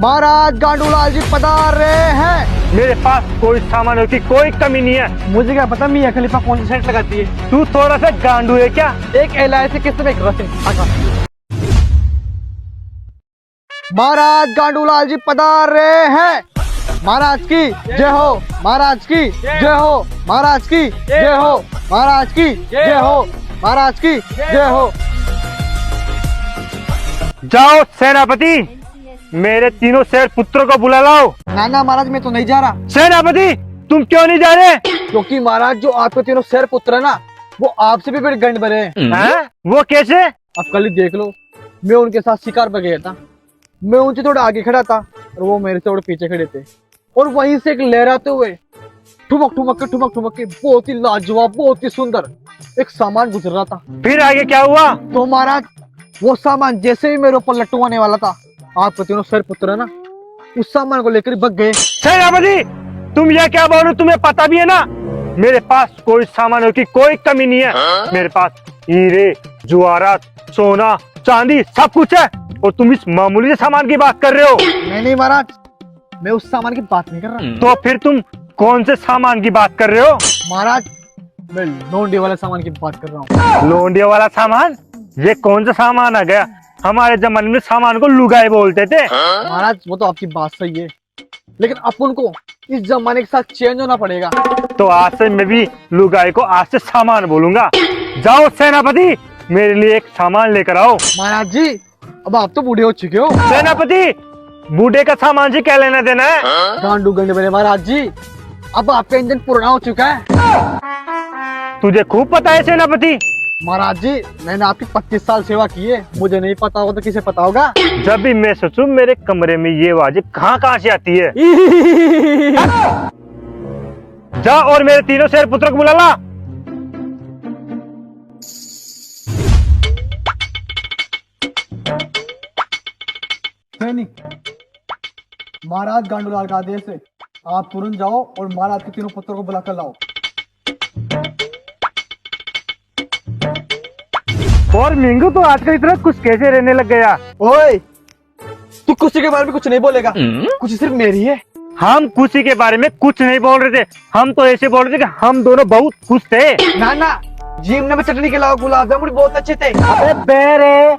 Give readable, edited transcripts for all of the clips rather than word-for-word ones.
महाराज गांडूलाल जी पधार रहे हैं। मेरे पास कोई सामानों की कोई कमी नहीं है। मुझे क्या पता मियां खलीफा कौन सी सेंट लगाती है। तू थोड़ा सा गांडू है क्या? एक LIC किस्म एक रसिन। महाराज गांडूलाल जी पधार रहे हैं। महाराज की जय हो, महाराज की जय हो, महाराज की जय हो, महाराज की जय हो, महाराज की जय हो। जाओ सेनापति, मेरे तीनों शेर पुत्रों को बुला लाओ। ना महाराज मैं तो नहीं जा रहा। सेनापति तुम क्यों नहीं जा रहे? क्योंकि महाराज जो आपके तीनों शेर पुत्र है ना, वो आपसे भी बड़े गंड भरे हैं। वो कैसे? आप कल ही देख लो, मैं उनके साथ शिकार पर गया था। मैं उनसे थोड़ा आगे खड़ा था और वो मेरे से थोड़े पीछे खड़े थे, और वहीं से एक लहराते हुए ठुमक ठुमक के बहुत ही लाजवाब, बहुत ही सुंदर एक सामान गुजर रहा था। फिर आगे क्या हुआ? तो महाराज वो सामान जैसे ही मेरे ऊपर लट्टू आने वाला था, आपके तीनों शेर पुत्र है ना, उस सामान को लेकर भाग गए। सेनापति तुम ये क्या बोल रहे हो? तुम्हें पता भी है ना मेरे पास कोई सामानों की कोई कमी नहीं है। मेरे पास हीरे जवाहरात सोना चांदी सब कुछ है, और तुम इस मामूली से सामान की बात कर रहे हो। नहीं महाराज, मैं उस सामान की बात नहीं कर रहा। तो फिर तुम कौन से सामान की बात कर रहे हो? महाराज मैं लोंडे वाले सामान की बात कर रहा हूँ। लोंडे वाला सामान? ये कौन सा सामान आ गया? हमारे जमाने में सामान को लुगाई बोलते थे। महाराज वो तो आपकी बात सही है, लेकिन अपन को इस जमाने के साथ चेंज होना पड़ेगा। तो आज से मैं भी लुगाई को आज से सामान बोलूंगा। जाओ सेनापति, मेरे लिए एक सामान लेकर आओ। महाराज जी अब आप तो बूढ़े हो चुके हो। सेनापति बूढ़े का सामान से क्या लेना देना है? गांडू गंड बने महाराज जी, अब आपका इंजन पुराना हो चुका है। तुझे खूब पता है सेनापति। महाराज जी मैंने आपकी 25 साल सेवा की है, मुझे नहीं पता होगा तो किसे पता होगा। जब भी मैं सोचूं मेरे कमरे में ये आवाज कहाँ से आती है। जा और मेरे तीनों शेर पुत्र को बुला ला। महाराज गांडूलाल का आदेश है, आप तुरंत जाओ और महाराज के तीनों पुत्रों को बुलाकर लाओ। और मिंगू तो आजकल इतना कुछ कैसे रहने लग गया। ओए तू खुशी के बारे में कुछ नहीं बोलेगा, खुशी सिर्फ मेरी है। हम खुशी के बारे में कुछ नहीं बोल रहे थे, हम तो ऐसे बोल रहे थे कि हम दोनों बहुत खुश थे। ना जीम में चटनी के अलावा गुलाब जामुन बहुत अच्छे थे। अबे बेरे,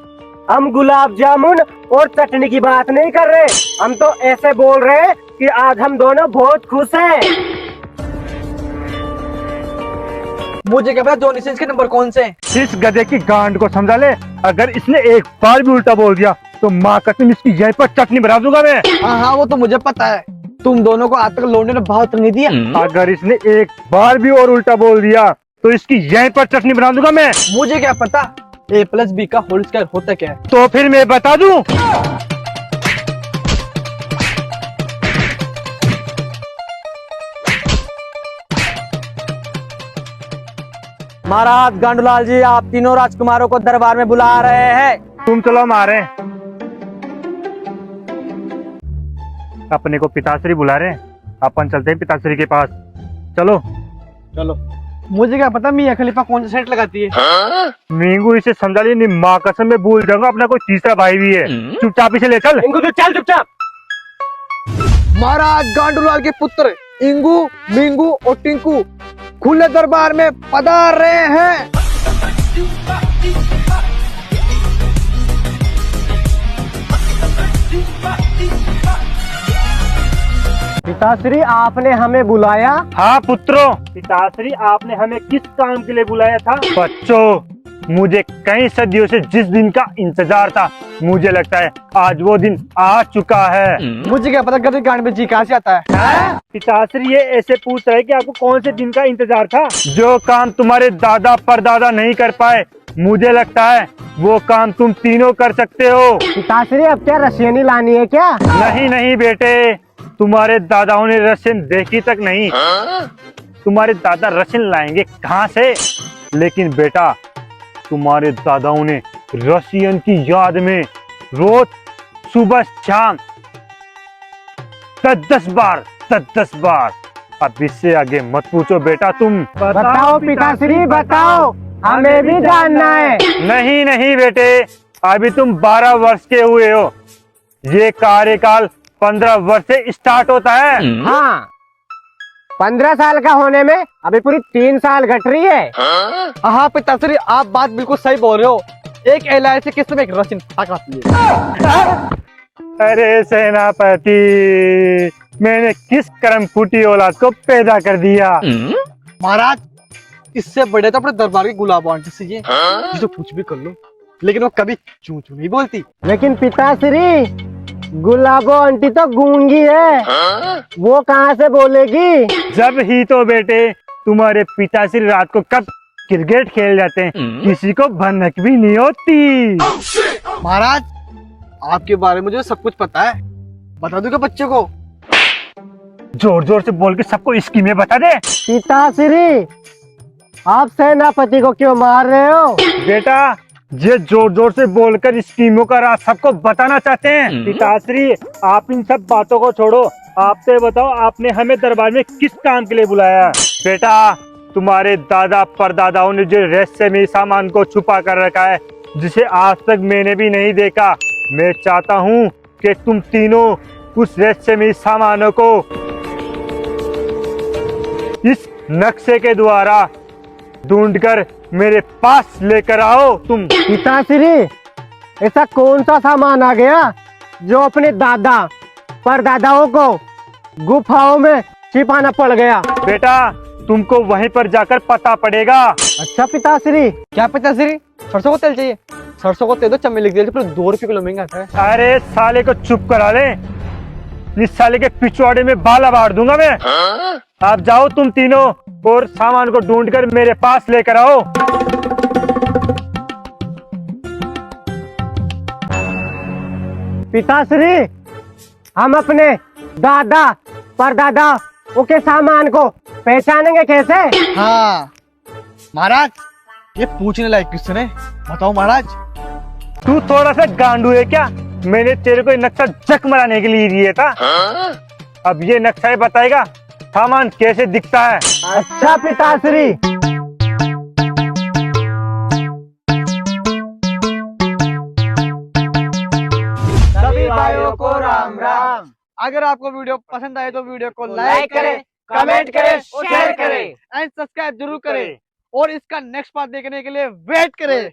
हम गुलाब जामुन और चटनी की बात नहीं कर रहे, हम तो ऐसे बोल रहे हैं कि आज हम दोनों बहुत खुश हैं। मुझे क्या पता जॉनी सिंस के नंबर कौन से हैं? इस गधे की गांड को समझा ले, अगर इसने एक बार भी उल्टा बोल दिया तो माँ कसम इसकी यहीं पर चटनी बना दूंगा मैं। हाँ वो तो मुझे पता है, तुम दोनों को आज तक लोंडे ने बहुत नहीं दिया। अगर इसने एक बार भी और उल्टा बोल दिया तो इसकी यहीं पर चटनी बना दूंगा मैं। मुझे क्या पता A+B का होल स्क्वायर होता क्या है? तो फिर मैं बता दूं। महाराज गांडूलाल जी आप तीनों राजकुमारों को दरबार में बुला रहे हैं। तुम चलो मारे, अपने को पिताश्री बुला रहे हैं, अपन चलते हैं पिताश्री के पास। चलो चलो। मुझे क्या पता मियां खलीफा कौन सा सेंट लगाती है। मींगू इसे समझा लिया नहीं, माँ कसम में भूल जाऊंगा अपना कोई तीसरा भाई भी है। चुपचाप इसे ले चल। इंगू तू चल चुपचाप। महाराज गांडूलाल के पुत्र इंगू, मिंगू और टिंकू खुले दरबार में पधार रहे हैं। पिताश्री आपने हमें बुलाया? हाँ पुत्रों, पिताश्री आपने हमें किस काम के लिए बुलाया था? बच्चों मुझे कई सदियों से जिस दिन का इंतजार था, मुझे लगता है आज वो दिन आ चुका है। मुझे क्या पता गधे गांड में जी कहाँ से आता है? पिताश्री ये ऐसे पूछ रहे कि आपको कौन से दिन का इंतजार था? जो काम तुम्हारे दादा परदादा नहीं कर पाए, मुझे लगता है वो काम तुम तीनों कर सकते हो। पिताश्री अब क्या रशियनी लानी है क्या? नहीं बेटे, तुम्हारे दादाओं ने रशियन देखी तक नहीं। तुम्हारे दादा रशियन लाएंगे कहाँ से? लेकिन बेटा तुम्हारे दादाओं ने रशियन की याद में रोज सुबह शाम 10 बार। अब इससे आगे मत पूछो बेटा तुम। बताओ पिताश्री बताओ, हमें भी जानना है। नहीं बेटे, अभी तुम 12 वर्ष के हुए हो। ये कार्यकाल 15 वर्ष से स्टार्ट होता है। हाँ, 15 साल का होने में अभी पूरी 3 साल घट रही है। हाँ पिताश्री, आप बात बिल्कुल सही बोल रहे हो। एक LIC किस्त में एक रशियन फटाक आती है। अरे सेनापति, मैंने किस कर्म फूटी औलाद को पैदा कर दिया। महाराज, इससे बड़े तो अपने दरबार की गुलाबो आंटी से ये जिसे कुछ भी कर लो, लेकिन वो कभी चू चू नहीं बोलती। लेकिन पिताश्री, गुलाबो आंटी तो गूंगी है, वो कहाँ से बोलेगी? जब ही तो बेटे तुम्हारे पिताश्री रात को कब क्रिकेट खेल जाते हैं, किसी को भनक भी नहीं होती। महाराज, आपके बारे में मुझे सब कुछ पता है, बता दूं क्या बच्चे को? जोर जोर से बोल के सबको स्कीमें बता दे। पिताश्री, आप सेनापति को क्यों मार रहे हो? बेटा, ये जोर जोर से बोलकर स्कीमों का राज सबको बताना चाहते हैं। पिताश्री, आप इन सब बातों को छोड़ो, आपसे बताओ आपने हमें दरबार में किस काम के लिए बुलाया? बेटा, तुम्हारे दादा परदादाओं ने जो रहस्यमयी सामान को छुपा कर रखा है, जिसे आज तक मैंने भी नहीं देखा, मैं चाहता हूँ कि तुम तीनों उस रहस्यमयी सामानों को इस नक्शे के द्वारा ढूंढकर मेरे पास लेकर आओ। तुम पिताश्री, ऐसा कौन सा सामान आ गया जो अपने दादा परदादाओं को गुफाओं में छिपाना पड़ गया? बेटा, तुमको वहीं पर जाकर पता पड़ेगा। अच्छा पिताश्री। क्या पिताश्री, सरसों को तेल चाहिए? सरसों को तेल तो चमेली के तेल पर 2 रुपए किलो महंगा आता है। अरे साले को चुप करा ले, इस साले के पिछवाड़े में बाला बाढ़ दूंगा मैं। आप जाओ तुम तीनों और सामान को ढूंढकर मेरे पास लेकर आओ। पिताश्री, हम अपने दादा परदादा के सामान को पहचानेंगे कैसे? हाँ महाराज, ये पूछने लायक किसने, बताओ महाराज। तू थोड़ा सा गांडू है क्या? मैंने तेरे को ये नक्शा जक मराने के लिए दिया था। अब ये नक्शा ही बताएगा सामान कैसे दिखता है। अच्छा पिताश्री। सभी भाइयों को राम राम। अगर आपको वीडियो पसंद आए तो वीडियो को लाइक करें, कमेंट करें, शेयर करें एंड सब्सक्राइब जरूर करें, और इसका नेक्स्ट पार्ट देखने के लिए वेट करें।